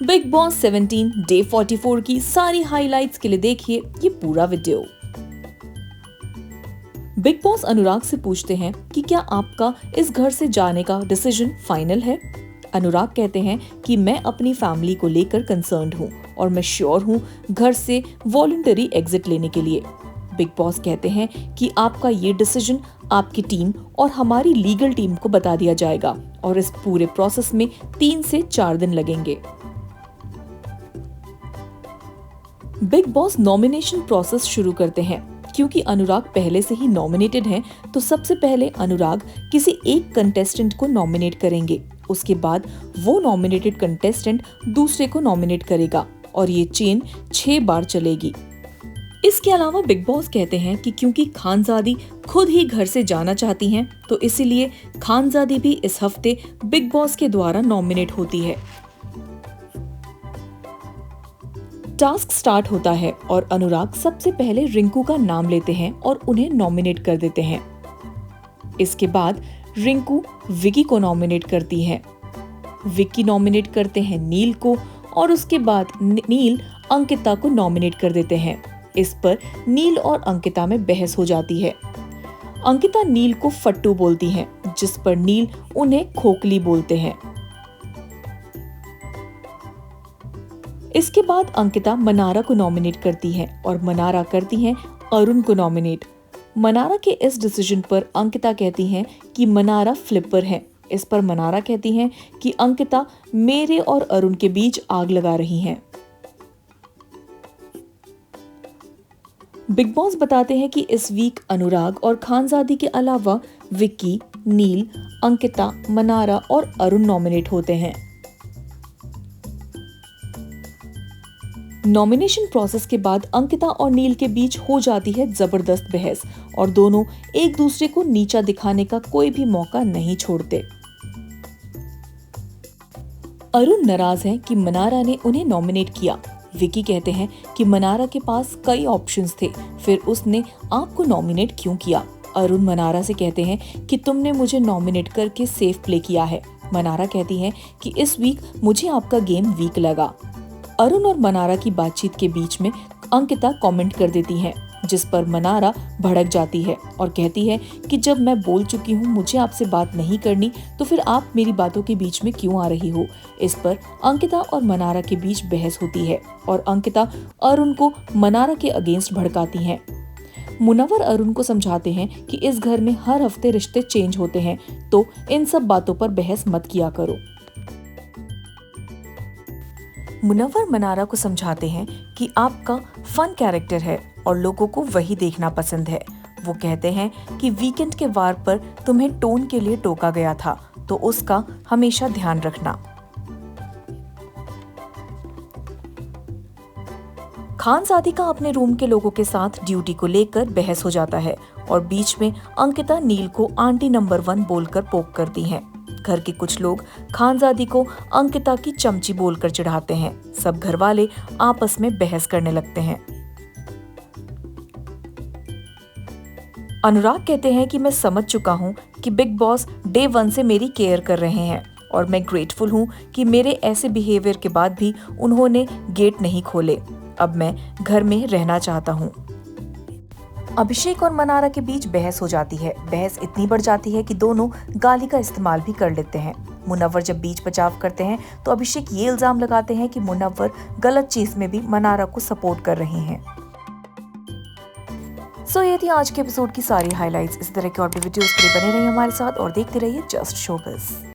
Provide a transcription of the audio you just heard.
Big boss 17 day 44 की सारी highlights के लिए देखिए ये पूरा वीडियो। बिग बॉस अनुराग से पूछते हैं कि क्या आपका इस घर से जाने का डिसीजन फाइनल है। अनुराग कहते हैं कि मैं अपनी फैमिली को लेकर कंसर्न्ड हूँ और मैं श्योर हूँ घर से वॉलंटरी एग्जिट लेने के लिए। बिग बॉस कहते हैं कि आपका ये डिसीजन आपकी टीम और हमारी लीगल टीम को बता दिया जाएगा और इस पूरे प्रोसेस में 3 से 4 दिन लगेंगे। बिग बॉस नॉमिनेशन प्रोसेस शुरू करते हैं। क्योंकि अनुराग पहले से ही नॉमिनेटेड हैं, तो सबसे पहले अनुराग किसी एक कंटेस्टेंट को नॉमिनेट करेंगे। उसके बाद वो नॉमिनेटेड कंटेस्टेंट दूसरे को नॉमिनेट करेगा और ये चेन 6 बार चलेगी। इसके अलावा बिग बॉस कहते हैं कि क्योंकि खानजादी खुद ही घर से जाना चाहती हैं, तो इसीलिए खानजादी भी इस हफ्ते बिग बॉस के द्वारा नॉमिनेट होती है। टास्क स्टार्ट होता है और अनुराग सबसे पहले रिंकू का नाम लेते हैं और उन्हें नॉमिनेट कर देते हैं। इसके बाद रिंकू विकी को नॉमिनेट करती है। विकी नॉमिनेट करते हैं नील को और उसके बाद नील अंकिता को नॉमिनेट कर देते हैं। इस पर नील और अंकिता में बहस हो जाती है। अंकिता नील को फट्टू बोलती हैं, जिस पर नील उन्हें खोखली बोलते हैं। इसके बाद अंकिता मनारा को नॉमिनेट करती है और मनारा करती हैं अरुण को नॉमिनेट। मनारा के इस डिसीजन पर अंकिता कहती हैं कि मनारा फ्लिपर है। इस पर मनारा कहती हैं कि अंकिता मेरे और अरुण के बीच आग लगा रही हैं। बिग बॉस बताते हैं कि इस वीक अनुराग और खानजादी के अलावा विक्की, नील, अंकिता, मनारा और अरुण नॉमिनेट होते हैं। नॉमिनेशन प्रोसेस के बाद अंकिता और नील के बीच हो जाती है जबरदस्त बहस और दोनों एक दूसरे को नीचा दिखाने का कोई भी मौका नहीं छोड़ते। अरुण नाराज हैं कि मनारा ने उन्हें नॉमिनेट किया। विकी कहते हैं कि मनारा के पास कई ऑप्शंस थे, फिर उसने आपको नॉमिनेट क्यों किया। अरुण मनारा से कहते हैं कि तुमने मुझे नॉमिनेट करके सेफ प्ले किया है। मनारा कहती हैं कि इस वीक मुझे आपका गेम वीक लगा। अरुण और मनारा की बातचीत के बीच में अंकिता कमेंट कर देती हैं, जिस पर मनारा भड़क जाती है और कहती है कि जब मैं बोल चुकी हूँ मुझे आपसे बात नहीं करनी, तो फिर आप मेरी बातों के बीच में क्यों आ रही हो। इस पर अंकिता और मनारा के बीच बहस होती है और अंकिता अरुण को मनारा के अगेंस्ट भड़काती हैं। मुनव्वर अरुण को समझाते हैं कि इस घर में हर हफ्ते रिश्ते चेंज होते हैं, तो इन सब बातों पर बहस मत किया करो। मुनव्वर मनारा को समझाते हैं कि आपका फन कैरेक्टर है और लोगों को वही देखना पसंद है। वो कहते हैं कि वीकेंड के वार पर तुम्हें टोन के लिए टोका गया था, तो उसका हमेशा ध्यान रखना। खानजादी का अपने रूम के लोगों के साथ ड्यूटी को लेकर बहस हो जाता है और बीच में अंकिता नील को आंटी नंबर 1 बोलकर पोक करती हैं। घर के कुछ लोग खानजादी को अंकिता की चमची बोलकर चिढ़ाते हैं। सब घर वाले आपस में बहस करने लगते हैं। अनुराग कहते हैं कि मैं समझ चुका हूँ कि बिग बॉस डे 1 से मेरी केयर कर रहे हैं और मैं ग्रेटफुल हूँ कि मेरे ऐसे बिहेवियर के बाद भी उन्होंने गेट नहीं खोले। अब मैं घर में रहना चाहता हूँ। अभिषेक और मनारा के बीच बहस हो जाती है। बहस इतनी बढ़ जाती है कि दोनों गाली का इस्तेमाल भी कर लेते हैं। मुनव्वर जब बीच बचाव करते हैं, तो अभिषेक ये इल्जाम लगाते हैं कि मुनव्वर गलत चीज में भी मनारा को सपोर्ट कर रहे हैं। सो ये थी आज के एपिसोड की सारी हाइलाइट्स। इस तरह के और भी वीडियोस के लिए बने रहिए हमारे साथ और देखते रहिए जस्ट शोबिज़।